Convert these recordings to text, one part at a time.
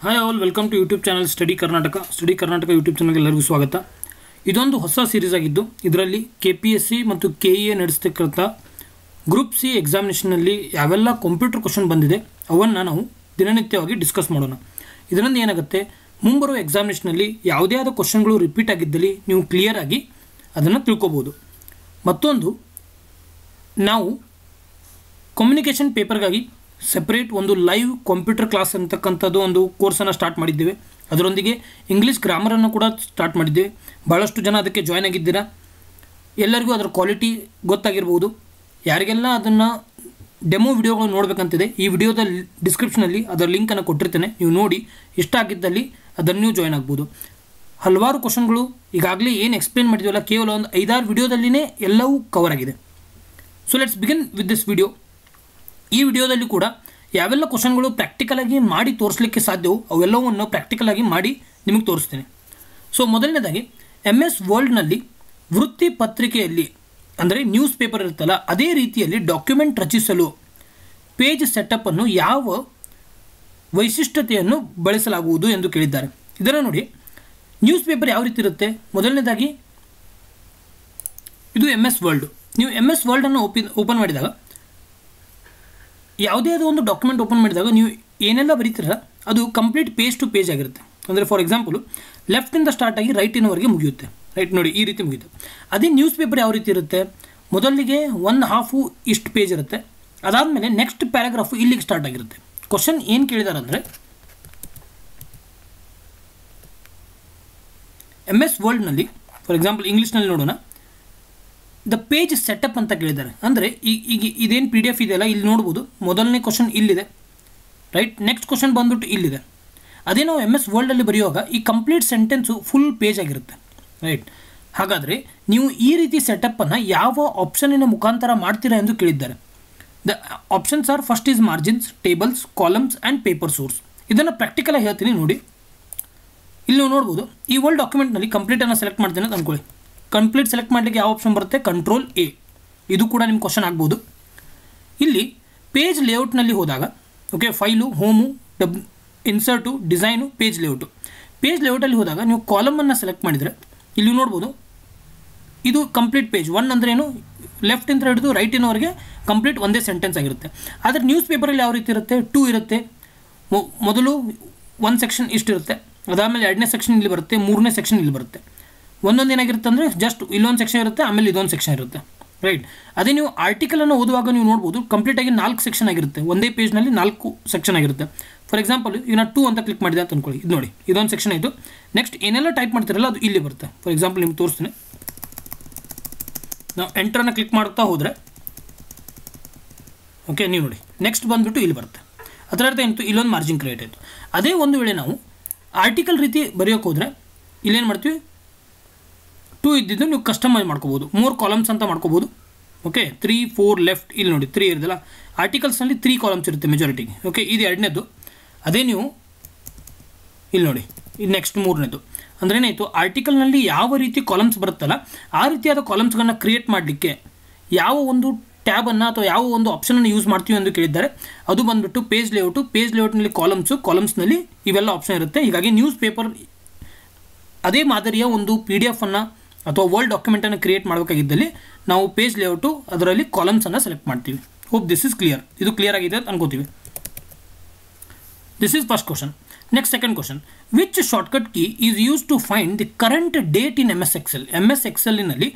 Hi all, welcome to YouTube channel study Karnataka YouTube ಚಾನಲ್ಗೆ ಎಲ್ಲರಿಗೂ ಸ್ವಾಗತ. ಇದೊಂದು ಹೊಸ ಸೀರೀಸ್ ಆಗಿದ್ದು ಇದರಲ್ಲಿ KPSC ಮತ್ತು KEA ನಡೆಸ್ತಕ್ಕಂಥ ಗ್ರೂಪ್ ಸಿ ಎಕ್ಸಾಮಿನೇಷನಲ್ಲಿ ಯಾವೆಲ್ಲ ಕಂಪ್ಯೂಟರ್ ಕ್ವಶನ್ ಬಂದಿದೆ ಅವನ್ನು ನಾವು ದಿನನಿತ್ಯವಾಗಿ ಡಿಸ್ಕಸ್ ಮಾಡೋಣ. ಇದರಿಂದ ಏನಾಗುತ್ತೆ, ಮುಂಬರುವ ಎಕ್ಸಾಮಿನೇಷನಲ್ಲಿ ಯಾವುದೇ ಆದ ಕ್ವಶನ್ಗಳು ರಿಪೀಟ್ ಆಗಿದ್ದಲ್ಲಿ ನೀವು ಕ್ಲಿಯರ್ ಆಗಿ ಅದನ್ನು ತಿಳ್ಕೊಬೋದು. ಮತ್ತೊಂದು, ನಾವು ಕಮ್ಯುನಿಕೇಷನ್ ಪೇಪರ್ಗಾಗಿ ಸೆಪರೇಟ್ ಒಂದು ಲೈವ್ ಕಂಪ್ಯೂಟರ್ ಕ್ಲಾಸ್ ಅಂತಕ್ಕಂಥದ್ದು ಒಂದು ಕೋರ್ಸನ್ನು ಸ್ಟಾರ್ಟ್ ಮಾಡಿದ್ದೇವೆ. ಅದರೊಂದಿಗೆ ಇಂಗ್ಲೀಷ್ ಗ್ರಾಮರನ್ನು ಕೂಡ ಸ್ಟಾರ್ಟ್ ಮಾಡಿದ್ದೇವೆ. ಭಾಳಷ್ಟು ಜನ ಅದಕ್ಕೆ ಜಾಯ್ನ್ ಆಗಿದ್ದೀರಾ. ಎಲ್ಲರಿಗೂ ಅದರ ಕ್ವಾಲಿಟಿ ಗೊತ್ತಾಗಿರ್ಬೋದು. ಯಾರಿಗೆಲ್ಲ ಅದನ್ನು ಡೆಮೋ ವಿಡಿಯೋಗಳು ನೋಡಬೇಕಂತಿದೆ, ಈ ವಿಡಿಯೋದ ಡಿಸ್ಕ್ರಿಪ್ಷನಲ್ಲಿ ಅದರ ಲಿಂಕನ್ನು ಕೊಟ್ಟಿರ್ತೇನೆ. ನೀವು ನೋಡಿ ಇಷ್ಟ ಆಗಿದ್ದಲ್ಲಿ ಅದನ್ನು ನೀವು ಜಾಯ್ನ್ ಆಗ್ಬೋದು. ಹಲವಾರು ಕ್ವಶನ್ಗಳು ಈಗಾಗಲೇ ಏನು ಎಕ್ಸ್ಪ್ಲೇನ್ ಮಾಡಿದ್ದೀವಲ್ಲ, ಕೇವಲ ಒಂದು 5-6 ವಿಡಿಯೋದಲ್ಲಿನೇ ಎಲ್ಲವೂ ಕವರ್ ಆಗಿದೆ. So let's begin with this video. ಈ ವಿಡಿಯೋದಲ್ಲಿ ಕೂಡ ಯಾವೆಲ್ಲ ಕ್ವಶನ್ಗಳು ಪ್ರಾಕ್ಟಿಕಲಾಗಿ ಮಾಡಿ ತೋರಿಸಲಿಕ್ಕೆ ಸಾಧ್ಯವೋ ಅವೆಲ್ಲವನ್ನು ಪ್ರಾಕ್ಟಿಕಲಾಗಿ ಮಾಡಿ ನಿಮಗೆ ತೋರಿಸ್ತೇನೆ. ಸೊ ಮೊದಲನೇದಾಗಿ MS ವರ್ಡ್ನಲ್ಲಿ ವೃತ್ತಿ ಪತ್ರಿಕೆಯಲ್ಲಿ ಅಂದರೆ ನ್ಯೂಸ್ ಪೇಪರ್ ಇರುತ್ತಲ್ಲ, ಅದೇ ರೀತಿಯಲ್ಲಿ ಡಾಕ್ಯುಮೆಂಟ್ ರಚಿಸಲು ಪೇಜ್ ಸೆಟಪ್ಪನ್ನು ಯಾವ ವೈಶಿಷ್ಟ್ಯತೆಯನ್ನು ಬಳಸಲಾಗುವುದು ಎಂದು ಕೇಳಿದ್ದಾರೆ. ಇದನ್ನು ನೋಡಿ, ನ್ಯೂಸ್ ಪೇಪರ್ ಯಾವ ರೀತಿ ಇರುತ್ತೆ. ಮೊದಲನೇದಾಗಿ ಇದು MS ವರ್ಲ್ಡ್. ನೀವು MS ವರ್ಲ್ಡನ್ನು ಓಪನ್ ಮಾಡಿದಾಗ, ಯಾವುದೇ ಆದ ಒಂದು ಡಾಕ್ಯುಮೆಂಟ್ ಓಪನ್ ಮಾಡಿದಾಗ ನೀವು ಏನೆಲ್ಲ ಬರೀತೀರ ಅದು ಕಂಪ್ಲೀಟ್ ಪೇಜ್ ಟು ಪೇಜ್ ಆಗಿರುತ್ತೆ. ಅಂದರೆ ಫಾರ್ ಎಕ್ಸಾಂಪಲು ಲೆಫ್ಟಿಂದ ಸ್ಟಾರ್ಟ್ ಆಗಿ ರೈಟಿನವರೆಗೆ ಮುಗಿಯುತ್ತೆ. ರೈಟ್ ನೋಡಿ, ಈ ರೀತಿ ಮುಗಿಯುತ್ತೆ. ಅದೇ ನ್ಯೂಸ್ ಪೇಪರ್ ಯಾವ ರೀತಿ ಇರುತ್ತೆ, ಮೊದಲಿಗೆ 1/2 ಇಷ್ಟು ಪೇಜ್ ಇರುತ್ತೆ. ಅದಾದಮೇಲೆ ನೆಕ್ಸ್ಟ್ ಪ್ಯಾರಾಗ್ರಾಫು ಇಲ್ಲಿಗೆ ಸ್ಟಾರ್ಟ್ ಆಗಿರುತ್ತೆ. ಕ್ವಶನ್ ಏನು ಕೇಳಿದ್ದಾರೆ ಅಂದರೆ, MS ವರ್ಲ್ಡ್ನಲ್ಲಿ ಫಾರ್ ಎಕ್ಸಾಂಪಲ್ ಇಂಗ್ಲೀಷ್ನಲ್ಲಿ ನೋಡೋಣ, ದ ಪೇಜ್ ಸೆಟಪ್ ಅಂತ ಕೇಳಿದ್ದಾರೆ. ಅಂದರೆ ಈಗ ಇದೇನು PDF ಇದೆಯಲ್ಲ, ಇಲ್ಲಿ ನೋಡ್ಬೋದು ಮೊದಲನೇ ಕ್ವಶನ್ ಇಲ್ಲಿದೆ. ರೈಟ್, ನೆಕ್ಸ್ಟ್ ಕ್ವಶನ್ ಬಂದ್ಬಿಟ್ಟು ಇಲ್ಲಿದೆ. ಅದೇ ನಾವು MS ವರ್ಲ್ಡಲ್ಲಿ ಬರೆಯುವಾಗ ಈ ಕಂಪ್ಲೀಟ್ ಸೆಂಟೆನ್ಸು ಫುಲ್ ಪೇಜ್ ಆಗಿರುತ್ತೆ. ರೈಟ್, ಹಾಗಾದರೆ ನೀವು ಈ ರೀತಿ ಸೆಟಪ್ಪನ್ನು ಯಾವ ಆಪ್ಷನಿನ ಮುಖಾಂತರ ಮಾಡ್ತೀರಾ ಎಂದು ಕೇಳಿದ್ದಾರೆ. The options are, first is margins, tables, columns and paper source. ಇದನ್ನು ಪ್ರಾಕ್ಟಿಕಲಾಗಿ ಹೇಳ್ತೀನಿ ನೋಡಿ. ಇಲ್ಲಿ ನೀವು ನೋಡ್ಬೋದು, ಈ ವರ್ಲ್ಡ್ ಡಾಕ್ಯುಮೆಂಟ್ನಲ್ಲಿ ಕಂಪ್ಲೀಟನ್ನು ಸೆಲೆಕ್ಟ್ ಮಾಡ್ತೀನಿ ಅಂತ ಅಂದ್ಕೊಳ್ಳಿ. ಕಂಪ್ಲೀಟ್ ಸೆಲೆಕ್ಟ್ ಮಾಡಲಿಕ್ಕೆ ಯಾವ ಆಪ್ಷನ್ ಬರುತ್ತೆ, Ctrl A. ಇದು ಕೂಡ ನಿಮ್ಮ ಕ್ವಶನ್ ಆಗ್ಬೋದು. ಇಲ್ಲಿ ಪೇಜ್ ಲೇಔಟ್ನಲ್ಲಿ ಹೋದಾಗ, okay, file, home, insert, design, page layout. Page ಲೇಔಟಲ್ಲಿ ಹೋದಾಗ ನೀವು ಕಾಲಮನ್ನು ಸೆಲೆಕ್ಟ್ ಮಾಡಿದರೆ ಇಲ್ಲಿ ನೋಡ್ಬೋದು, ಇದು ಕಂಪ್ಲೀಟ್ ಪೇಜ್ 1 ಅಂದರೆ ಏನು, ಲೆಫ್ಟಿಂದ ಹಿಡಿದು ರೈಟಿನವರೆಗೆ ಕಂಪ್ಲೀಟ್ ಒಂದೇ ಸೆಂಟೆನ್ಸ್ ಆಗಿರುತ್ತೆ. ಆದರೆ ನ್ಯೂಸ್ ಪೇಪರಲ್ಲಿ ಯಾವ ರೀತಿ ಇರುತ್ತೆ, 2 ಇರುತ್ತೆ. ಮೊದಲು 1 ಸೆಕ್ಷನ್ ಇಷ್ಟಿರುತ್ತೆ, ಅದಾದಮೇಲೆ 2ನೇ ಸೆಕ್ಷನ್ ಇಲ್ಲಿ ಬರುತ್ತೆ, 3ನೇ ಸೆಕ್ಷನ್ ಇಲ್ಲಿ ಬರುತ್ತೆ. ಒಂದೊಂದು ಏನಾಗಿರುತ್ತೆ ಅಂದರೆ ಜಸ್ಟ್ ಇಲ್ಲೊಂದು ಸೆಕ್ಷನ್ ಇರುತ್ತೆ, ಆಮೇಲೆ ಇದೊಂದು ಸೆಕ್ಷನ್ ಇರುತ್ತೆ. ರೈಟ್, ಅದೇ ನೀವು ಆರ್ಟಿಕಲನ್ನು ಓದುವಾಗ ನೀವು ನೋಡ್ಬೋದು ಕಂಪ್ಲೀಟಾಗಿ 4 ಸೆಕ್ಷನ್ ಆಗಿರುತ್ತೆ. ಒಂದೇ ಪೇಜ್ನಲ್ಲಿ 4 ಸೆಕ್ಷನ್ ಆಗಿರುತ್ತೆ. ಫಾರ್ ಎಕ್ಸಾಂಪಲ್ ಈಗ ನಾನು 2 ಅಂತ ಕ್ಲಿಕ್ ಮಾಡಿದೆ ಅಂತ ಅಂದ್ಕೊಳ್ಳಿ. ಇದು ನೋಡಿ, ಇದೊಂದು ಸೆಕ್ಷನ್ ಆಯಿತು. ನೆಕ್ಸ್ಟ್ ಏನೆಲ್ಲ ಟೈಪ್ ಮಾಡ್ತಿರಲ್ಲ ಅದು ಇಲ್ಲಿ ಬರುತ್ತೆ. ಫಾರ್ ಎಕ್ಸಾಂಪಲ್ ನಿಮ್ಗೆ ತೋರಿಸ್ತೀನಿ. ನಾವು ಎಂಟ್ರನ್ನು ಕ್ಲಿಕ್ ಮಾಡ್ತಾ ಹೋದರೆ, ಓಕೆ, ನೀವು ನೋಡಿ ನೆಕ್ಸ್ಟ್ ಬಂದುಬಿಟ್ಟು ಇಲ್ಲಿ ಬರುತ್ತೆ. ಅದರ ಅರ್ಥ ಏನಿತ್ತು, ಇಲ್ಲೊಂದು ಮಾರ್ಜಿನ್ ಕ್ರಿಯೇಟ್ ಆಯಿತು. ಅದೇ ಒಂದು ವೇಳೆ ನಾವು ಆರ್ಟಿಕಲ್ ರೀತಿ ಬರೆಯೋಕೆ ಹೋದರೆ ಇಲ್ಲೇನು ಮಾಡ್ತೀವಿ, 2 ಇದ್ದಿದ್ದು ನೀವು ಕಸ್ಟಮೈಸ್ ಮಾಡ್ಕೋಬೋದು, 3 ಕಾಲಮ್ಸ್ ಅಂತ ಮಾಡ್ಕೋಬೋದು. ಓಕೆ, 3, 4 ಲೆಫ್ಟ್, ಇಲ್ಲಿ ನೋಡಿ 3 ಇರೋದಿಲ್ಲ. ಆರ್ಟಿಕಲ್ಸ್ನಲ್ಲಿ 3 ಕಾಲಮ್ಸ್ ಇರುತ್ತೆ ಮೆಜಾರಿಟಿಗೆ. ಓಕೆ, ಇದು 2ನೇದು. ಅದೇ ನೀವು ಇಲ್ಲಿ ನೋಡಿ, ಇದು ನೆಕ್ಸ್ಟ್ 3ನೇದು. ಅಂದರೆ ಏನಾಯಿತು, ಆರ್ಟಿಕಲ್ನಲ್ಲಿ ಯಾವ ರೀತಿ ಕಾಲಮ್ಸ್ ಬರುತ್ತಲ್ಲ ಆ ರೀತಿಯಾದ ಕಾಲಮ್ಸ್ಗಳನ್ನ ಕ್ರಿಯೇಟ್ ಮಾಡಲಿಕ್ಕೆ ಯಾವ ಒಂದು ಟ್ಯಾಬನ್ನು ಅಥವಾ ಯಾವ ಒಂದು ಆಪ್ಷನನ್ನು ಯೂಸ್ ಮಾಡ್ತೀವಿ ಎಂದು ಕೇಳಿದ್ದಾರೆ. ಅದು ಬಂದುಬಿಟ್ಟು ಪೇಜ್ ಲೇಔಟು. ಪೇಜ್ ಲೇಔಟ್ನಲ್ಲಿ ಕಾಲಮ್ಸ್ನಲ್ಲಿ ಇವೆಲ್ಲ ಆಪ್ಷನ್ ಇರುತ್ತೆ. ಹೀಗಾಗಿ ನ್ಯೂಸ್ ಪೇಪರ್ ಅದೇ ಮಾದರಿಯ ಒಂದು PDF ಅನ್ನು ಅಥವಾ ವರ್ಲ್ಡ್ ಡಾಕ್ಯುಮೆಂಟನ್ನು ಕ್ರಿಯೇಟ್ ಮಾಡಬೇಕಾಗಿದ್ದಲ್ಲಿ ನಾವು ಪೇಜ್ ಲೇಔಟು ಅದರಲ್ಲಿ ಕಾಲಮ್ಸನ್ನು ಸೆಲೆಕ್ಟ್ ಮಾಡ್ತೀವಿ. Hope this is clear. ಇದು ಕ್ಲಿಯರ್ ಆಗಿದೆ ಅಂತ ಅನ್ಕೋತೀವಿ. This is first question. Next second question, which shortcut key is use to find the current date in MS Excel. MS Excelನಲ್ಲಿ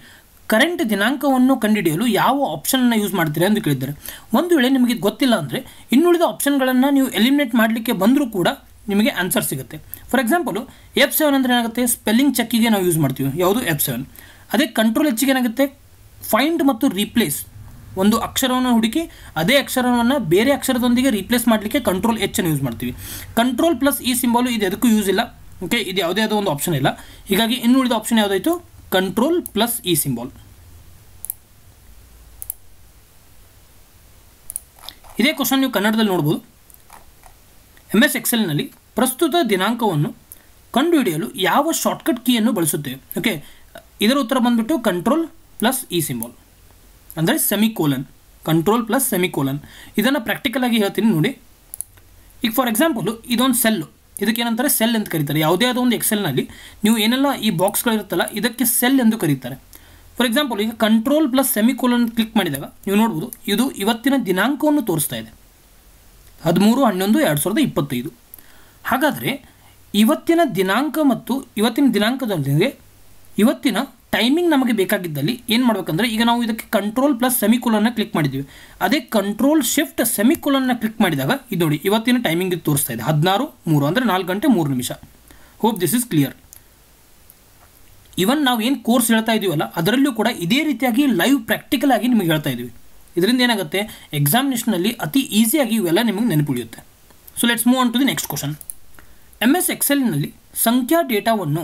ಕರೆಂಟ್ ದಿನಾಂಕವನ್ನು ಕಂಡುಹಿಡಿಯಲು ಯಾವ ಆಪ್ಷನನ್ನು ಯೂಸ್ ಮಾಡ್ತೀರಾ ಎಂದು ಕೇಳಿದ್ದಾರೆ. ಒಂದು ವೇಳೆ ನಿಮಗೆ ಗೊತ್ತಿಲ್ಲ ಅಂದರೆ ಇನ್ನುಳಿದ ಆಪ್ಷನ್ಗಳನ್ನು ನೀವು ಎಲಿಮಿನೇಟ್ ಮಾಡಲಿಕ್ಕೆ ಬಂದರೂ ಕೂಡ ನಿಮಗೆ ಆನ್ಸರ್ ಸಿಗುತ್ತೆ. ಫಾರ್ ಎಕ್ಸಾಂಪಲು F7 ಅಂದರೆ ಏನಾಗುತ್ತೆ, ಸ್ಪೆಲ್ಲಿಂಗ್ ಚೆಕ್ಕಿಗೆ ನಾವು ಯೂಸ್ ಮಾಡ್ತೀವಿ. ಯಾವುದು, F7. ಅದೇ Ctrl H ಏನಾಗುತ್ತೆ, ಫೈಂಡ್ ಮತ್ತು ರೀಪ್ಲೇಸ್. ಒಂದು ಅಕ್ಷರವನ್ನು ಹುಡುಕಿ ಅದೇ ಅಕ್ಷರವನ್ನು ಬೇರೆ ಅಕ್ಷರದೊಂದಿಗೆ ರೀಪ್ಲೇಸ್ ಮಾಡಲಿಕ್ಕೆ Ctrl H ಅನ್ನು ಯೂಸ್ ಮಾಡ್ತೀವಿ. Ctrl+E ಸಿಂಬಾಲು ಇದು ಎದಕ್ಕೂ ಯೂಸ್ ಇಲ್ಲ. ಓಕೆ, ಇದು ಯಾವುದೇ ಆದ ಒಂದು ಆಪ್ಷನ್ ಇಲ್ಲ. ಹೀಗಾಗಿ ಇನ್ನುಳಿದ ಆಪ್ಷನ್ ಯಾವುದಾಯಿತು, Ctrl+E ಸಿಂಬಾಲ್. ಇದೇ ಕ್ವಶನ್ ನೀವು ಕನ್ನಡದಲ್ಲಿ ನೋಡ್ಬೋದು. MS Excelನಲ್ಲಿ ಪ್ರಸ್ತುತ ದಿನಾಂಕವನ್ನು ಕಂಡುಹಿಡಿಯಲು ಯಾವ ಶಾರ್ಟ್ಕಟ್ ಕೀಯನ್ನು ಬಳಸುತ್ತೇವೆ. ಓಕೆ, ಇದರ ಉತ್ತರ ಬಂದುಬಿಟ್ಟು Ctrl+E ಸಿಂಬಾಲ್, ಅಂದರೆ ಸೆಮಿಕೋಲನ್. Ctrl+semicolon. ಇದನ್ನು ಪ್ರಾಕ್ಟಿಕಲ್ ಆಗಿ ಹೇಳ್ತೀನಿ ನೋಡಿ. ಈಗ ಫಾರ್ ಎಕ್ಸಾಂಪಲ್ ಇದೊಂದು ಸೆಲ್ಲು, ಇದಕ್ಕೇನಂತಾರೆ ಸೆಲ್ ಅಂತ ಕರೀತಾರೆ. ಯಾವುದೇ ಆದ ಒಂದು ಎಕ್ಸೆಲ್ನಲ್ಲಿ ನೀವು ಏನೆಲ್ಲ ಈ ಬಾಕ್ಸ್ಗಳಿರುತ್ತಲ್ಲ ಇದಕ್ಕೆ ಸೆಲ್ ಎಂದು ಕರೀತಾರೆ. ಫಾರ್ ಎಕ್ಸಾಂಪಲ್ ಈಗ ಕಂಟ್ರೋಲ್ ಪ್ಲಸ್ ಸೆಮಿಕೋಲನ್ ಕ್ಲಿಕ್ ಮಾಡಿದಾಗ ನೀವು ನೋಡ್ಬೋದು ಇದು ಇವತ್ತಿನ ದಿನಾಂಕವನ್ನು ತೋರಿಸ್ತಾ ಇದೆ, 13/11/2025. ಹಾಗಾದರೆ ಇವತ್ತಿನ ದಿನಾಂಕ ಮತ್ತು ಇವತ್ತಿನ ದಿನಾಂಕದೊಂದಿಗೆ ಇವತ್ತಿನ ಟೈಮಿಂಗ್ ನಮಗೆ ಬೇಕಾಗಿದ್ದಲ್ಲಿ ಏನು ಮಾಡಬೇಕಂದ್ರೆ ಈಗ ನಾವು ಇದಕ್ಕೆ ಕಂಟ್ರೋಲ್ ಪ್ಲಸ್ ಸೆಮಿಕೋಲನ್ನ ಕ್ಲಿಕ್ ಮಾಡಿದ್ದೀವಿ. ಅದೇ ಕಂಟ್ರೋಲ್ ಶಿಫ್ಟ್ ಸೆಮಿಕೋಲನ್ನ ಕ್ಲಿಕ್ ಮಾಡಿದಾಗ ಇದು ನೋಡಿ ಇವತ್ತಿನ ಟೈಮಿಂಗ್ ಇದು ತೋರಿಸ್ತಾ ಇದೆ 16:03 ಅಂದರೆ 4 ಗಂಟೆ 3 ನಿಮಿಷ. Hope this is clear. Even ನಾವು ಏನು ಕೋರ್ಸ್ ಹೇಳ್ತಾ ಇದೀವಲ್ಲ ಅದರಲ್ಲೂ ಕೂಡ ಇದೇ ರೀತಿಯಾಗಿ ಲೈವ್ ಪ್ರಾಕ್ಟಿಕಲ್ ಆಗಿ ನಿಮಗೆ ಹೇಳ್ತಾ ಇದ್ದೀವಿ. ಇದರಿಂದ ಏನಾಗುತ್ತೆ ಎಕ್ಸಾಮಿನೇಷನಲ್ಲಿ ಅತಿ ಈಸಿಯಾಗಿ ಇವೆಲ್ಲ ನಿಮಗೆ ನೆನಪುಳಿಯುತ್ತೆ. So let's move on to the next question. MS ಎಕ್ಸೆಲ್ನಲ್ಲಿ ಸಂಖ್ಯಾ ಡೇಟಾವನ್ನು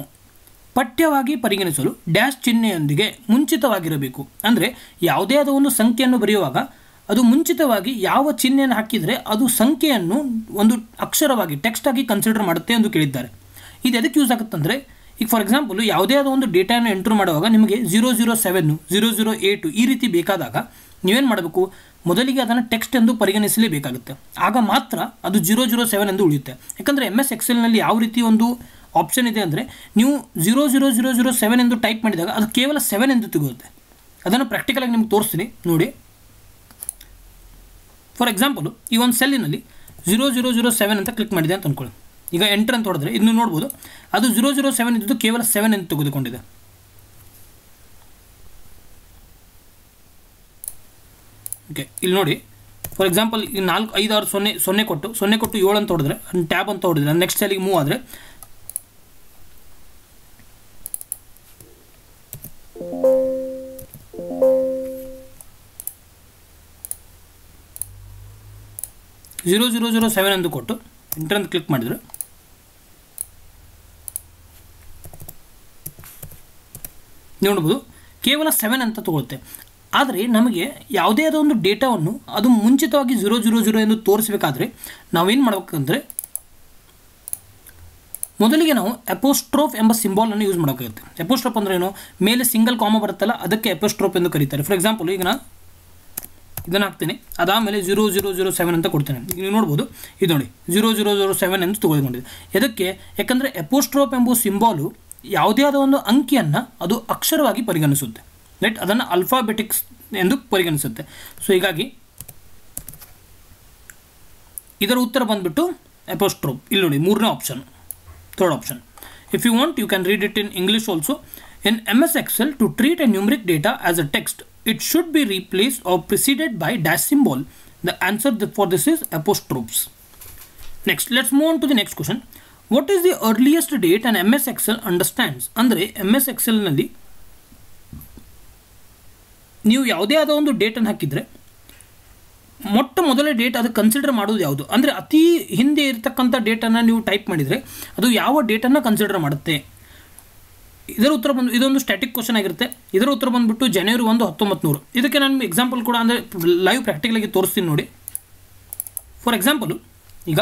ಪಠ್ಯವಾಗಿ ಪರಿಗಣಿಸಲು ಡ್ಯಾಶ್ ಚಿಹ್ನೆಯೊಂದಿಗೆ ಮುಂಚಿತವಾಗಿರಬೇಕು. ಅಂದರೆ ಯಾವುದೇ ಆದ ಒಂದು ಸಂಖ್ಯೆಯನ್ನು ಬರೆಯುವಾಗ ಅದು ಮುಂಚಿತವಾಗಿ ಯಾವ ಚಿಹ್ನೆಯನ್ನು ಹಾಕಿದರೆ ಅದು ಸಂಖ್ಯೆಯನ್ನು ಒಂದು ಅಕ್ಷರವಾಗಿ ಟೆಕ್ಸ್ಟ್ ಆಗಿ ಕನ್ಸಿಡರ್ ಮಾಡುತ್ತೆ ಎಂದು ಕೇಳಿದ್ದಾರೆ. ಇದು ಎದಕ್ಕೆ ಯೂಸ್ ಆಗುತ್ತಂದರೆ ಈಗ ಫಾರ್ ಎಕ್ಸಾಂಪಲ್ ಯಾವುದೇ ಆದ ಒಂದು ಡೇಟಾಯನ್ನು ಎಂಟ್ರ್ ಮಾಡುವಾಗ ನಿಮಗೆ 007 008 ಈ ರೀತಿ ಬೇಕಾದಾಗ ನೀವೇನು ಮಾಡಬೇಕು, ಮೊದಲಿಗೆ ಅದನ್ನು ಟೆಕ್ಸ್ಟ್ ಎಂದು ಪರಿಗಣಿಸಲೇಬೇಕಾಗುತ್ತೆ. ಆಗ ಮಾತ್ರ ಅದು 007 ಎಂದು ಉಳಿಯುತ್ತೆ. ಯಾಕಂದರೆ MS ಎಕ್ಸೆಲ್ನಲ್ಲಿ ಯಾವ ರೀತಿ ಒಂದು ಆಪ್ಷನ್ ಇದೆ ಅಂದರೆ ನೀವು 00007 ಎಂದು ಟೈಪ್ ಮಾಡಿದಾಗ ಅದು ಕೇವಲ 7 ಎಂದು ತೆಗೆಯುತ್ತೆ. ಅದನ್ನು ಪ್ರಾಕ್ಟಿಕಲಾಗಿ ನಿಮ್ಗೆ ತೋರಿಸ್ತೀನಿ ನೋಡಿ. ಫಾರ್ ಎಕ್ಸಾಂಪಲು ಈ ಒಂದು ಸೆಲ್ಲಿನಲ್ಲಿ 0007 ಅಂತ ಕ್ಲಿಕ್ ಮಾಡಿದೆ ಅಂತ ಅಂದ್ಕೊಳ್ಳಿ. ಈಗ ಎಂಟರ್ ಅಂತ ಹೊಡೆದ್ರೆ ಇದನ್ನು ನೋಡ್ಬೋದು ಅದು 007 ಇದ್ದು ಕೇವಲ 7 ಎಂದು ತೆಗೆದುಕೊಂಡಿದೆ. ಓಕೆ, ಇಲ್ಲಿ ನೋಡಿ ಫಾರ್ ಎಕ್ಸಾಂಪಲ್ ಈಗ 4 5 6 0 ಕೊಟ್ಟು 7 ಅಂತ ಹೊಡೆದ್ರೆ ಟ್ಯಾಬ್ ಅಂತ ಹೊಡೆದ್ರೆ ನೆಕ್ಸ್ಟ್ ಸೆಲ್ಲಿಗೆ ಮೂವ್ ಆದರೆ ಝೀರೋ 007 ಎಂದು ಕೊಟ್ಟು ಎಂಟರ್ ಅಂತ ಕ್ಲಿಕ್ ಮಾಡಿದರೆ ನೋಡ್ಬೋದು ಕೇವಲ 7 ಅಂತ ತಗೊಳುತ್ತೆ. ಆದರೆ ನಮಗೆ ಯಾವುದೇ ಆದ ಒಂದು ಡೇಟಾವನ್ನು ಅದು ಮುಂಚಿತವಾಗಿ 000 ಎಂದು ತೋರಿಸಬೇಕಾದ್ರೆ ನಾವೇನು ಮಾಡಬೇಕಂದ್ರೆ ಮೊದಲಿಗೆ ನಾವು ಅಪೋಸ್ಟ್ರೋಫ್ ಎಂಬ ಸಿಂಬಾಲನ್ನು ಯೂಸ್ ಮಾಡೋಕ್ಕಾಗುತ್ತೆ. ಅಪೋಸ್ಟ್ರೋಫ್ ಅಂದರೆ ಏನು, ಮೇಲೆ ಸಿಂಗಲ್ ಕಾಮ ಬರುತ್ತಲ್ಲ ಅದಕ್ಕೆ ಅಪೋಸ್ಟ್ರೋಫ್ ಎಂದು ಕರೀತಾರೆ. ಫಾರ್ ಎಕ್ಸಾಂಪಲ್ ಈಗ ನಾನು ಇದನ್ನು ಹಾಕ್ತೀನಿ, ಅದಾದಮೇಲೆ 0007 ಅಂತ ಕೊಡ್ತೇನೆ. ಈಗ ನೀವು ನೋಡ್ಬೋದು ಇದು ನೋಡಿ 0007 ಎಂದು ತೆಗೆದುಕೊಂಡಿದೆ. ಎದಕ್ಕೆ, ಯಾಕಂದರೆ ಅಪೋಸ್ಟ್ರೋಫ್ ಎಂಬ ಸಿಂಬಾಲು ಯಾವುದೇ ಆದ ಒಂದು ಅಂಕಿಯನ್ನು ಅದು ಅಕ್ಷರವಾಗಿ ಪರಿಗಣಿಸುತ್ತೆ, ರೈಟ್, ಅದನ್ನು ಅಲ್ಫಾಬೆಟಿಕ್ಸ್ ಎಂದು ಪರಿಗಣಿಸುತ್ತೆ. ಸೊ ಹೀಗಾಗಿ ಇದರ ಉತ್ತರ ಬಂದುಬಿಟ್ಟು ಅಪೋಸ್ಟ್ರೋಫ್. ಇಲ್ಲಿ ನೋಡಿ ಮೂರನೇ option, third option. If you want you can read it in English also. In MS Excel to treat a numeric data as a text, it should be replaced or preceded by dash symbol. The answer for this is apostrophes. Next, let's move on to the next question. What is the earliest date an MS Excel understands? ಅಂದರೆ MS Excel ನಲ್ಲಿ ನೀವು ಯಾವುದೇ ಆದ ಒಂದು ಡೇಟನ್ನು ಹಾಕಿದರೆ ಮೊಟ್ಟ ಮೊದಲ date ಅದು ಕನ್ಸಿಡರ್ ಮಾಡೋದು ಯಾವುದು ಅಂದರೆ ಅತಿ ಹಿಂದೆ ಇರತಕ್ಕಂಥ ಡೇಟನ್ನು ನೀವು ಟೈಪ್ ಮಾಡಿದರೆ ಅದು ಯಾವ ಡೇಟನ್ನು ಕನ್ಸಿಡರ್ ಮಾಡುತ್ತೆ. ಇದರ ಉತ್ತರ ಬಂದು ಇದೊಂದು ಸ್ಟ್ಯಾಟಿಕ್ ಕ್ವಶನ್ ಆಗಿರುತ್ತೆ. ಇದರ ಉತ್ತರ ಬಂದುಬಿಟ್ಟು ಜನವರಿ 1, 1900. ಇದಕ್ಕೆ ನಾನು ಎಕ್ಸಾಂಪಲ್ ಕೂಡ ಅಂದರೆ ಲೈವ್ ಪ್ರಾಕ್ಟಿಕಲಾಗಿ ತೋರಿಸ್ತೀನಿ ನೋಡಿ. ಫಾರ್ ಎಕ್ಸಾಂಪಲು ಈಗ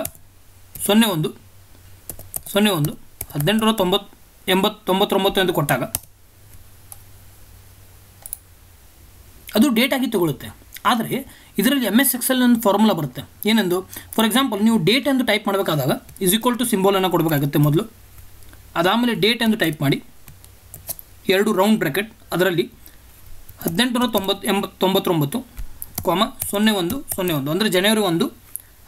01 1899 ಎಂದು ಕೊಟ್ಟಾಗ ಅದು ಡೇಟ್ ಆಗಿ ತಗೊಳುತ್ತೆ. ಆದರೆ ಇದರಲ್ಲಿ MS Excel ಒಂದು ಫಾರ್ಮುಲಾ ಬರುತ್ತೆ ಏನೆಂದು, ಫಾರ್ ಎಕ್ಸಾಂಪಲ್ ನೀವು ಡೇಟ್ ಎಂದು ಟೈಪ್ ಮಾಡಬೇಕಾದಾಗ = ಸಿಂಬಾಲನ್ನು ಕೊಡಬೇಕಾಗುತ್ತೆ ಮೊದಲು. ಅದಾದಮೇಲೆ ಡೇಟ್ ಎಂದು ಟೈಪ್ ಮಾಡಿ 2 ರೌಂಡ್ ಬ್ರ್ಯಾಕೆಟ್, ಅದರಲ್ಲಿ 1899, 0101 ಅಂದರೆ ಜನವರಿ 1,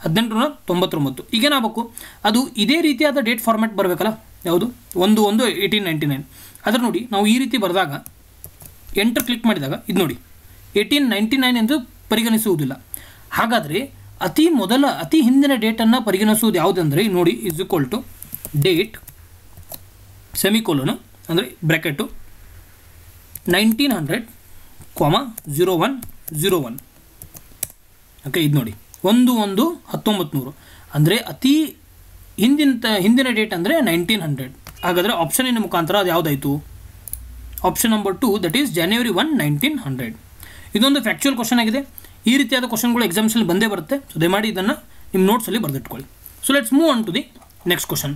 1899. ಈಗೇನಾಗಬೇಕು, ಅದು ಇದೇ ರೀತಿಯಾದ ಡೇಟ್ ಫಾರ್ಮ್ಯಾಟ್ ಬರಬೇಕಲ್ಲ, ಯಾವುದು 1/1/1899. ಅದರ ನೋಡಿ ನಾವು ಈ ರೀತಿ ಬರೆದಾಗ ಎಂಟರ್ ಕ್ಲಿಕ್ ಮಾಡಿದಾಗ ಇದು ನೋಡಿ 1899 ಎಂದು ಪರಿಗಣಿಸುವುದಿಲ್ಲ. ಹಾಗಾದರೆ ಅತಿ ಹಿಂದಿನ ಡೇಟನ್ನು ಪರಿಗಣಿಸುವುದು ಯಾವುದಂದರೆ ನೋಡಿ = ಡೇಟ್ ಸೆಮಿಕೋಲನು ಅಂದರೆ ಬ್ರ್ಯಾಕೆಟು 1900, 0101. ಓಕೆ, ಇದು ನೋಡಿ 1/1/1900 ಅಂದರೆ ಅತಿ ಹಿಂದಿನ ಡೇಟ್ ಅಂದರೆ 1900. ಹಾಗಾದರೆ ಆಪ್ಷನಿನ ಮುಖಾಂತರ ಅದು ಯಾವುದಾಯಿತು, ಆಪ್ಷನ್ ನಂಬರ್ 2, ದಟ್ ಈಸ್ ಜನವರಿ 1, 1900. ಇದೊಂದು ಫ್ಯಾಕ್ಚುಯಲ್ ಕ್ವಶನ್ ಆಗಿದೆ. ಈ ರೀತಿಯಾದ ಕ್ವಶನ್ಗಳು ಎಕ್ಸಾಮ್ಸಲ್ಲಿ ಬಂದೇ ಬರುತ್ತೆ. ಸೊ ದಯಮಾಡಿ ಇದನ್ನು ನಿಮ್ಮ ನೋಟ್ಸಲ್ಲಿ ಬರೆದಿಟ್ಕೊಳ್ಳಿ. So let's move on to the next question.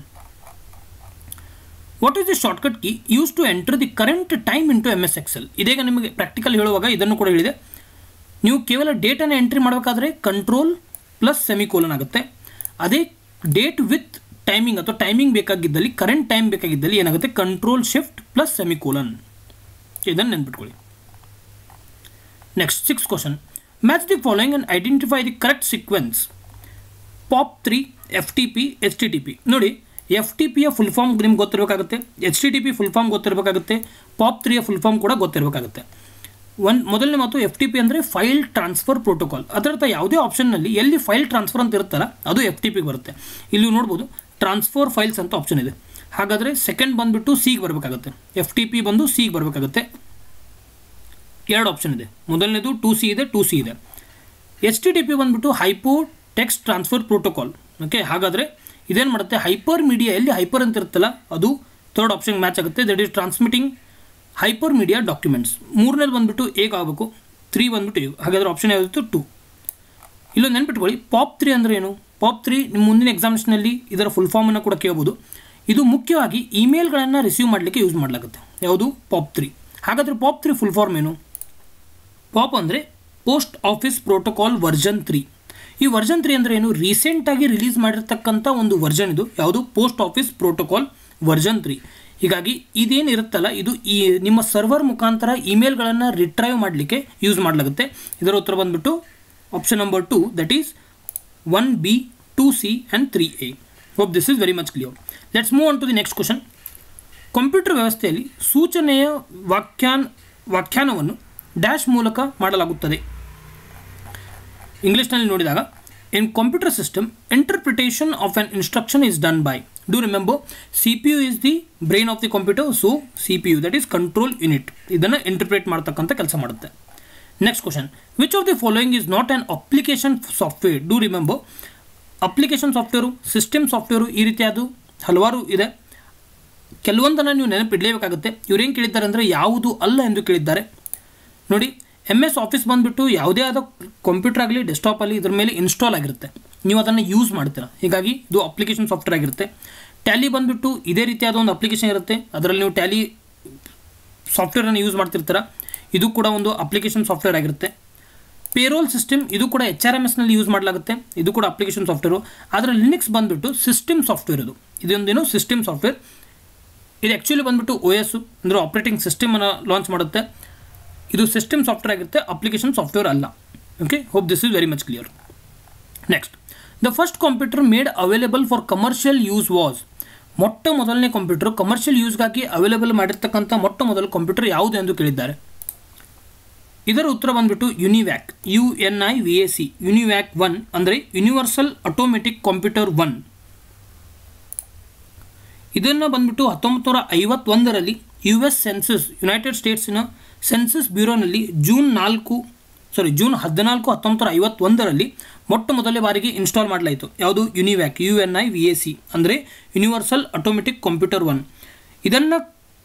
What is the shortcut key use to enter the current time into MS Excel? ಇದೀಗ ನಿಮಗೆ ಪ್ರಾಕ್ಟಿಕಲ್ ಹೇಳುವಾಗ ಇದನ್ನು ಕೂಡ ಹೇಳಿದೆ. ನೀವು ಕೇವಲ ಡೇಟನ್ನು ಎಂಟ್ರಿ ಮಾಡಬೇಕಾದ್ರೆ ಕಂಟ್ರೋಲ್ ಪ್ಲಸ್ ಸೆಮಿಕೋಲನ್ ಆಗುತ್ತೆ. ಅದೇ ಡೇಟ್ ವಿತ್ ಟೈಮಿಂಗ್ ಅಥವಾ ಟೈಮಿಂಗ್ ಬೇಕಾಗಿದ್ದಲ್ಲಿ ಕರೆಂಟ್ ಟೈಮ್ ಬೇಕಾಗಿದ್ದಲ್ಲಿ ಏನಾಗುತ್ತೆ ಕಂಟ್ರೋಲ್ ಶಿಫ್ಟ್ ಪ್ಲಸ್ ಸೆಮಿಕೋಲನ್. ಇದನ್ನು ನೆನ್ಪಿಟ್ಕೊಳ್ಳಿ. Next 6th question. Match the following and identify the correct sequence. POP3, FTP, HTTP. ನೋಡಿ FTPಯ ಫುಲ್ ಫಾರ್ಮ್ ನಿಮ್ಗೆ ಗೊತ್ತಿರಬೇಕಾಗುತ್ತೆ, HTTP ಫುಲ್ ಫಾರ್ಮ್ ಗೊತ್ತಿರಬೇಕಾಗುತ್ತೆ, POP3ಯ ಫುಲ್ ಫಾರ್ಮ್ ಕೂಡ ಗೊತ್ತಿರಬೇಕಾಗುತ್ತೆ. ಮೊದಲನೇ ಮಾತು FTP ಅಂದರೆ ಫೈಲ್ ಟ್ರಾನ್ಸ್ಫರ್ ಪ್ರೋಟೋಕಾಲ್. ಅದರರ್ಥ ಯಾವುದೇ ಆಪ್ಷನ್ನಲ್ಲಿ ಎಲ್ಲಿ ಫೈಲ್ ಟ್ರಾನ್ಸ್ಫರ್ ಅಂತ ಇರುತ್ತಲ್ಲ ಅದು FTP ಬರುತ್ತೆ. ಇಲ್ಲಿ ನೋಡ್ಬೋದು ಟ್ರಾನ್ಸ್ಫರ್ ಫೈಲ್ಸ್ ಅಂತ ಆಪ್ಷನ್ ಇದೆ. ಹಾಗಾದರೆ ಸೆಕೆಂಡ್ ಬಂದುಬಿಟ್ಟು ಸಿಗೆ ಬರಬೇಕಾಗುತ್ತೆ, FTP ಬಂದು ಸಿಗೆ ಬರಬೇಕಾಗುತ್ತೆ. 2 ಆಪ್ಷನ್ ಇದೆ, ಮೊದಲನೇದು 2C ಇದೆ, 2C ಇದೆ. HTTP ಬಂದುಬಿಟ್ಟು hypo text transfer protocol. Okay, ಹಾಗಾದರೆ ಇದೇನು ಮಾಡುತ್ತೆ, ಹೈಪರ್ ಮೀಡಿಯಾ ಎಲ್ಲಿ ಹೈಪರ್ ಅಂತ ಇರುತ್ತಲ್ಲ ಅದು 3rd ಆಪ್ಷನ್ ಮ್ಯಾಚ್ ಆಗುತ್ತೆ. That is transmitting hyper media documents. 3ನೇದು ಬಂದುಬಿಟ್ಟು ಹೇಗೆ ಆಗಬೇಕು, 3 ಬಂದುಬಿಟ್ಟು ಹೇಗೆ. ಹಾಗಾದರೆ ಆಪ್ಷನ್ ಯಾವುದಿತ್ತು 2. ಇಲ್ಲೊಂದು ನೆನ್ಪಿಟ್ಕೊಳ್ಳಿ, POP3 ಅಂದರೆ ಏನು. POP3 ನಿಮ್ಮ ಮುಂದಿನ ಎಕ್ಸಾಮಿನೇಷನಲ್ಲಿ ಇದರ ಫುಲ್ ಫಾರ್ಮನ್ನು ಕೂಡ ಕೇಳ್ಬೋದು. ಇದು ಮುಖ್ಯವಾಗಿ ಇಮೇಲ್ಗಳನ್ನು ರಿಸೀವ್ ಮಾಡಲಿಕ್ಕೆ ಯೂಸ್ ಮಾಡಲಾಗುತ್ತೆ. ಯಾವುದು POP3. ಹಾಗಾದರೆ POP3 ಫುಲ್ ಫಾರ್ಮ್ ಏನು. POP ಅಂದರೆ ಪೋಸ್ಟ್ ಆಫೀಸ್ ಪ್ರೋಟೋಕಾಲ್ ವರ್ಷನ್ 3. ಈ ವರ್ಷನ್ 3 ಅಂದರೆ ಏನು, ರೀಸೆಂಟಾಗಿ ರಿಲೀಸ್ ಮಾಡಿರ್ತಕ್ಕಂಥ ಒಂದು ವರ್ಷನ್ ಇದು. ಯಾವುದು ಪೋಸ್ಟ್ ಆಫೀಸ್ ಪ್ರೋಟೋಕಾಲ್ ವರ್ಷನ್ 3. ಹೀಗಾಗಿ ಇದೇನಿರುತ್ತಲ್ಲ ಇದು ಈ ನಿಮ್ಮ ಸರ್ವರ್ ಮುಖಾಂತರ ಇಮೇಲ್ಗಳನ್ನು ರಿಟ್ರೈವ್ ಮಾಡಲಿಕ್ಕೆ ಯೂಸ್ ಮಾಡಲಾಗುತ್ತೆ. ಇದರ ಉತ್ತರ ಬಂದುಬಿಟ್ಟು option number 2, that is 1B, 2C and 3A. Hope this is very much clear. Let's move on to the next question. Computer ವ್ಯವಸ್ಥೆಯಲ್ಲಿ ಸೂಚನೆಯ ವ್ಯಾಖ್ಯಾನವನ್ನು ಡ್ಯಾಶ್ ಮೂಲಕ ಮಾಡಲಾಗುತ್ತದೆ. ಇಂಗ್ಲೀಷ್ನಲ್ಲಿ ನೋಡಿದಾಗ in computer system interpretation of an instruction is done by. Do remember, CPU is the brain of the computer, so CPU, that is control unit, ಇದನ್ನು interpret ಮಾಡ್ತಕ್ಕಂಥ ಕೆಲಸ ಮಾಡುತ್ತೆ. Next question. Which of the following is not on application software. Do remember, application software, system software ಈ ರೀತಿಯಾದ ಹಲವಾರು ಇದೆ. ಕೆಲವೊಂದನ್ನು ನೀವು ನೆನಪಿಡಲೇಬೇಕಾಗುತ್ತೆ. ಇವ್ರೇನು ಕೇಳಿದ್ದಾರೆ ಅಂದರೆ ಯಾವುದು ಅಲ್ಲ ಎಂದು ಕೇಳಿದ್ದಾರೆ. ನೋಡಿ, MS ಆಫೀಸ್ ಬಂದುಬಿಟ್ಟು ಯಾವುದೇ ಆದ ಕಂಪ್ಯೂಟರ್ ಆಗಲಿ ಡೆಸ್ಕ್ಟಾಪಲ್ಲಿ ಇದ್ರ ಮೇಲೆ ಇನ್ಸ್ಟಾಲ್ ಆಗಿರುತ್ತೆ, ನೀವು ಅದನ್ನು ಯೂಸ್ ಮಾಡ್ತೀರಾ. ಹೀಗಾಗಿ ಇದು ಅಪ್ಲಿಕೇಶನ್ ಸಾಫ್ಟ್ವೇರ್ ಆಗಿರುತ್ತೆ. ಟ್ಯಾಲಿ ಬಂದುಬಿಟ್ಟು ಇದೇ ರೀತಿಯಾದ ಒಂದು ಅಪ್ಲಿಕೇಶನ್ ಇರುತ್ತೆ, ಅದರಲ್ಲಿ ನೀವು ಟ್ಯಾಲಿ ಸಾಫ್ಟ್ವೇರನ್ನು ಯೂಸ್ ಮಾಡ್ತಿರ್ತೀರ, ಇದು ಕೂಡ ಒಂದು ಅಪ್ಲಿಕೇಶನ್ ಸಾಫ್ಟ್ವೇರ್ ಆಗಿರುತ್ತೆ. ಪೇರೋಲ್ ಸಿಸ್ಟಮ್ ಇದು ಕೂಡ HRMSನಲ್ಲಿ ಯೂಸ್ ಮಾಡಲಾಗುತ್ತೆ, ಇದು ಕೂಡ ಅಪ್ಲಿಕೇಶನ್ ಸಾಫ್ಟ್ವೇರು. ಆದರೆ ಲಿನಕ್ಸ್ ಬಂದುಬಿಟ್ಟು ಸಿಸ್ಟಮ್ ಸಾಫ್ಟ್ವೇರ್. ಇದೊಂದೇನು ಸಿಸ್ಟಮ್ ಸಾಫ್ಟ್ವೇರ್. ಇದು ಆ್ಯಕ್ಚುಲಿ ಬಂದುಬಿಟ್ಟು OS ಅಂದರೆ ಆಪ್ರೇಟಿಂಗ್ ಸಿಸ್ಟಮನ್ನು ಲಾಂಚ್ ಮಾಡುತ್ತೆ. ಇದು ಸಿಸ್ಟಮ್ ಸಾಫ್ಟ್ವೇರ್ ಆಗಿರುತ್ತೆ, ಅಪ್ಲಿಕೇಶನ್ ಸಾಫ್ಟ್ವೇರ್ ಅಲ್ಲ. Okay, hope this is very much clear. Next, the first computer made available for commercial use was. ಮೊಟ್ಟ ಮೊದಲನೇ ಕಂಪ್ಯೂಟರ್ ಕಮರ್ಷಿಯಲ್ ಯೂಸ್ಗಾಗಿ ಅವೈಲೇಬಲ್ ಮಾಡಿರ್ತಕ್ಕಂಥ ಮೊಟ್ಟ ಮೊದಲ ಕಂಪ್ಯೂಟರ್ ಯಾವುದು ಎಂದು ಕೇಳಿದ್ದಾರೆ. ಇದರ ಉತ್ತರ ಬಂದುಬಿಟ್ಟು ಯುನಿವ್ಯಾಕ್, UNIVAC, ಯುನಿವ್ಯಾಕ್ 1 ಅಂದರೆ ಯೂನಿವರ್ಸಲ್ ಆಟೋಮೆಟಿಕ್ ಕಂಪ್ಯೂಟರ್ 1. ಇದನ್ನು ಬಂದುಬಿಟ್ಟು 1951ರಲ್ಲಿ US census, United ಸ್ಟೇಟ್ಸಿನ census ಬ್ಯೂರೋನಲ್ಲಿ June 14, 1951ರಲ್ಲಿ ಮೊಟ್ಟ ಮೊದಲ ಬಾರಿಗೆ ಇನ್ಸ್ಟಾಲ್ ಮಾಡಲಾಯಿತು. ಯಾವುದು ಯುನಿವ್ಯಾಕ್, UNIVAC ಅಂದರೆ ಯೂನಿವರ್ಸಲ್ ಆಟೋಮೆಟಿಕ್ ಕಂಪ್ಯೂಟರ್ 1. ಇದನ್ನು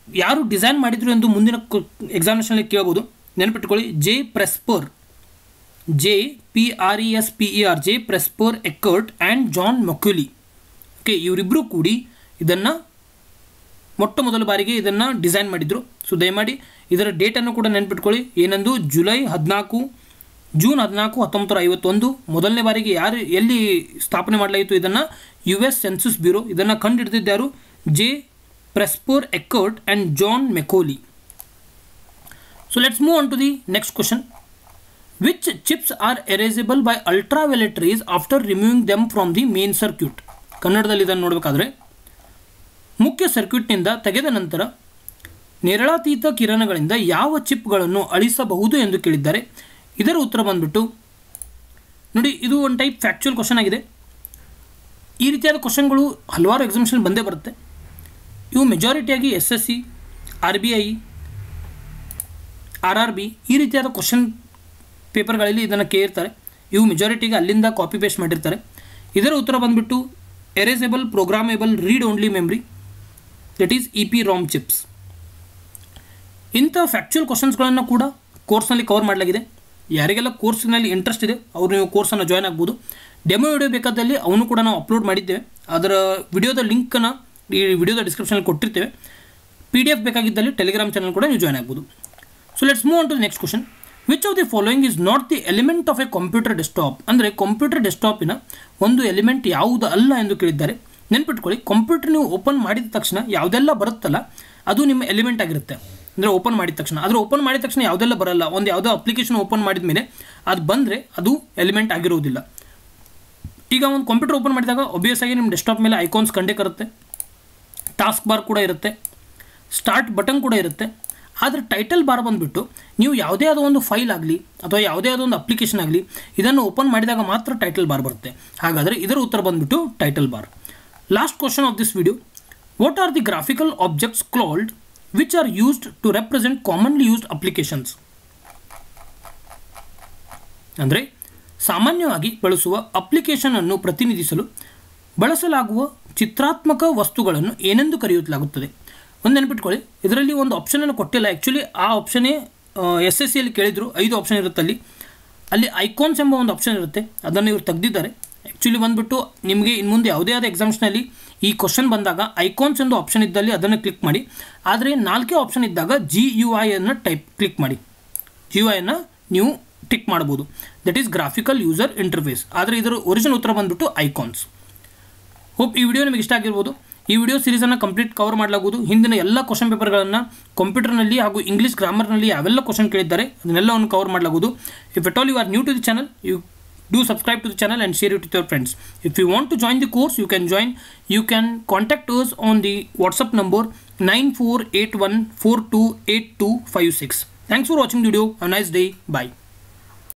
ಯಾರು ಡಿಸೈನ್ ಮಾಡಿದ್ರು ಎಂದು ಮುಂದಿನ ಎಕ್ಸಾಮಿನೇಷನಲ್ಲಿ ಕೇಳಬಹುದು. ನೆನಪಿಟ್ಕೊಳ್ಳಿ, J. Presper, Eckert and John ಮೆಕೌಲಿ. Okay, ಇವರಿಬ್ಬರು ಕೂಡಿ ಇದನ್ನು ಮೊಟ್ಟ ಮೊದಲ ಬಾರಿಗೆ ಇದನ್ನು ಡಿಸೈನ್ ಮಾಡಿದರು. ಸೊ ದಯಮಾಡಿ ಇದರ ಡೇಟನ್ನು ಕೂಡ ನೆನ್ಪಿಟ್ಕೊಳ್ಳಿ. ಏನಂದು ಜೂನ್ 14, 1951 ಮೊದಲನೇ ಬಾರಿಗೆ ಎಲ್ಲಿ ಸ್ಥಾಪನೆ ಮಾಡಲಾಯಿತು ಇದನ್ನು, US ಸೆನ್ಸಸ್ ಬ್ಯೂರೋ. ಇದನ್ನು ಕಂಡುಹಿಡಿದಿದ್ದಾರು J. Presper, Eckert and John Mauchly. So let's move on to the next question. Which chips are erasable by ultraviolet rays after removing them from the main circuit. ಕನ್ನಡದಲ್ಲಿ ಇದನ್ನು ನೋಡಬೇಕಾದ್ರೆ, ಮುಖ್ಯ ಸರ್ಕ್ಯೂಟ್ನಿಂದ ತೆಗೆದ ನಂತರ ನೇರಳಾತೀತ ಕಿರಣಗಳಿಂದ ಯಾವ ಚಿಪ್ಗಳನ್ನು ಅಳಿಸಬಹುದು ಎಂದು ಕೇಳಿದ್ದಾರೆ. ಇದರ ಉತ್ತರ ಬಂದುಬಿಟ್ಟು ನೋಡಿ, ಇದು ಒಂದು ಟೈಪ್ ಫ್ಯಾಕ್ಚುಯಲ್ ಕ್ವಶನ್ ಆಗಿದೆ. ಈ ರೀತಿಯಾದ ಕ್ವಶನ್ಗಳು ಹಲವಾರು ಎಕ್ಸಾಮಿನೇಷನ್ ಬಂದೇ ಬರುತ್ತೆ. ಇವು ಮೆಜಾರಿಟಿಯಾಗಿ SSC, RBI, RRB ಈ ರೀತಿಯಾದ ಕ್ವಶನ್ ಪೇಪರ್ಗಳಲ್ಲಿ ಇದನ್ನು ಕೇಳಿರ್ತಾರೆ. ಇವು ಮೆಜಾರಿಟಿಗೆ ಅಲ್ಲಿಂದ ಕಾಪಿ ಪೇಸ್ಟ್ ಮಾಡಿರ್ತಾರೆ. ಇದರ ಉತ್ತರ ಬಂದುಬಿಟ್ಟು erasable programmable read only memory, that is EPROM chips. ಇಂಥ ಫ್ಯಾಕ್ಚುಯಲ್ ಕ್ವಶನ್ಸ್ಗಳನ್ನು ಕೂಡ ಕೋರ್ಸ್ನಲ್ಲಿ ಕವರ್ ಮಾಡಲಾಗಿದೆ. ಯಾರಿಗೆಲ್ಲ ಕೋರ್ಸ್ನಲ್ಲಿ ಇಂಟ್ರೆಸ್ಟ್ ಇದೆ ಅವರು ನೀವು ಕೋರ್ಸನ್ನು ಜಾಯ್ನ್ ಆಗ್ಬೋದು. ಡೆಮೋ ವಿಡಿಯೋ ಬೇಕಾದಲ್ಲಿ ಅವನು ಕೂಡ ನಾವು ಅಪ್ಲೋಡ್ ಮಾಡಿದ್ದೇವೆ. ಅದರ ವಿಡಿಯೋದ ಲಿಂಕನ್ನು ಈ ವಿಡಿಯೋದ ಡಿಸ್ಕ್ರಿಪ್ಷನಲ್ಲಿ ಕೊಟ್ಟಿರ್ತೇವೆ. PDF ಬೇಕಾಗಿದ್ದಲ್ಲಿ ಟೆಲಿಗ್ರಾಮ್ ಚಾನಲ್ ಕೂಡ ನೀವು ಜಾಯ್ನ್ ಆಗ್ಬೋದು. So let's move on to the next question. Which of the following is not the element of a computer desktop. ಅಂದರೆ ಕಂಪ್ಯೂಟರ್ ಡೆಸ್ಕ್ಟಾಪಿನ ಒಂದು ಎಲಿಮೆಂಟ್ ಯಾವುದು ಅಲ್ಲ ಎಂದು ಕೇಳಿದ್ದಾರೆ. ನೆನ್ಪಿಟ್ಕೊಳ್ಳಿ, ಕಂಪ್ಯೂಟರ್ ನೀವು ಓಪನ್ ಮಾಡಿದ ತಕ್ಷಣ ಯಾವುದೆಲ್ಲ ಬರುತ್ತಲ್ಲ ಅದು ನಿಮ್ಮ ಎಲಿಮೆಂಟ್ ಆಗಿರುತ್ತೆ. ಅಂದರೆ ಓಪನ್ ಮಾಡಿದ ತಕ್ಷಣ, ಆದರೆ ಓಪನ್ ಮಾಡಿದ ತಕ್ಷಣ ಯಾವುದೆಲ್ಲ ಬರಲ್ಲ. ಒಂದು ಯಾವುದೋ ಅಪ್ಲಿಕೇಶನ್ ಓಪನ್ ಮಾಡಿದ ಮೇಲೆ ಅದು ಬಂದರೆ ಅದು ಎಲಿಮೆಂಟ್ ಆಗಿರೋದಿಲ್ಲ. ಈಗ ಒಂದು ಕಂಪ್ಯೂಟರ್ ಓಪನ್ ಮಾಡಿದಾಗ ಒಬ್ವಿಯಸ್ ಆಗಿ ನಿಮ್ಮ ಡೆಸ್ಕ್ಟಾಪ್ ಮೇಲೆ ಐಕಾನ್ಸ್ ಕಂಡೇ ಕರುತ್ತೆ, ಟಾಸ್ಕ್ ಬಾರ್ ಕೂಡ ಇರುತ್ತೆ, ಸ್ಟಾರ್ಟ್ ಬಟನ್ ಕೂಡ ಇರುತ್ತೆ. ಆದರೆ ಟೈಟಲ್ ಬಾರ್ ಬಂದುಬಿಟ್ಟು ನೀವು ಯಾವುದೇ ಆದ ಒಂದು ಫೈಲ್ ಆಗಲಿ ಅಥವಾ ಯಾವುದೇ ಆದ ಒಂದು ಅಪ್ಲಿಕೇಶನ್ ಆಗಲಿ ಇದನ್ನು ಓಪನ್ ಮಾಡಿದಾಗ ಮಾತ್ರ ಟೈಟಲ್ ಬಾರ್ ಬರುತ್ತೆ. ಹಾಗಾದರೆ ಇದರ ಉತ್ತರ ಬಂದುಬಿಟ್ಟು title bar. Last question of this video, what are the graphical objects called which are used to represent commonly used applications? ಅಂದರೆ ಸಾಮಾನ್ಯವಾಗಿ ಬಳಸುವ ಅಪ್ಲಿಕೇಶನ್ ಅನ್ನು ಪ್ರತಿನಿಧಿಸಲು ಬಳಸಲಾಗುವ ಚಿತ್ರಾತ್ಮಕ ವಸ್ತುಗಳನ್ನು ಏನೆಂದು ಕರೆಯಲಾಗುತ್ತದೆ? ಒಂದು ನೆನಪಿಟ್ಕೊಳ್ಳಿ, ಇದರಲ್ಲಿ ಒಂದು ಆಪ್ಷನನ್ನು ಕೊಟ್ಟಿಲ್ಲ. ಆ್ಯಕ್ಚುಲಿ ಆ ಆಪ್ಷನ್ನೇ SSCಯಲ್ಲಿ ಕೇಳಿದ್ರು. 5 ಆಪ್ಷನ್ ಇರುತ್ತೆ ಅಲ್ಲಿ ಐಕಾನ್ಸ್ ಎಂಬ ಒಂದು ಆಪ್ಷನ್ ಇರುತ್ತೆ, ಅದನ್ನು ಇವರು ತೆಗೆದಿದ್ದಾರೆ. ಆ್ಯಕ್ಚುಲಿ ಬಂದುಬಿಟ್ಟು ನಿಮಗೆ ಇನ್ನು ಮುಂದೆ ಯಾವುದೇ ಆದ ಎಕ್ಸಾಮ್ಸ್ನಲ್ಲಿ ಈ ಕ್ವಶನ್ ಬಂದಾಗ ಐಕಾನ್ಸ್ ಎಂದು ಆಪ್ಷನ್ ಇದ್ದಲ್ಲಿ ಅದನ್ನು ಕ್ಲಿಕ್ ಮಾಡಿ. ಆದರೆ 4 ಆಪ್ಷನ್ ಇದ್ದಾಗ GUI ಅನ್ನು ಕ್ಲಿಕ್ ಮಾಡಿ. GUI ಅನ್ನು ನೀವು ಟಿಕ್ ಮಾಡ್ಬೋದು. That is graphical user interface. ಆದರೆ ಇದರ ಒರಿಜಿನಲ್ ಉತ್ತರ ಬಂದುಬಿಟ್ಟು ಐಕಾನ್ಸ್. ಹೋಪ್ ಈ ವಿಡಿಯೋ ನಿಮಗೆ ಇಷ್ಟ ಆಗಿರ್ಬೋದು. ಈ ವಿಡಿಯೋ ಸೀರೀಸನ್ನು ಕಂಪ್ಲೀಟ್ ಕವರ್ ಮಾಡಲಾಗುವುದು. ಹಿಂದಿನ ಎಲ್ಲ ಕ್ವಶನ್ ಪೇಪರ್ಗಳನ್ನು ಕಂಪ್ಯೂಟರ್ನಲ್ಲಿ ಹಾಗೂ ಇಂಗ್ಲೀಷ್ ಗ್ರಾಮರ್ನಲ್ಲಿ ಯಾವೆಲ್ಲ ಕ್ವಶನ್ ಕೇಳಿದ್ದಾರೆ ಅದನ್ನೆಲ್ಲವನ್ನು ಕವರ್ ಮಾಡಲಾಗುವುದು. If at all you are new to the channel, you do subscribe to the channel and share it with your friends. If you want to join the course, you can join. You can contact us on the WhatsApp number 9481428256. Thanks for watching the video. Have a nice day. Bye.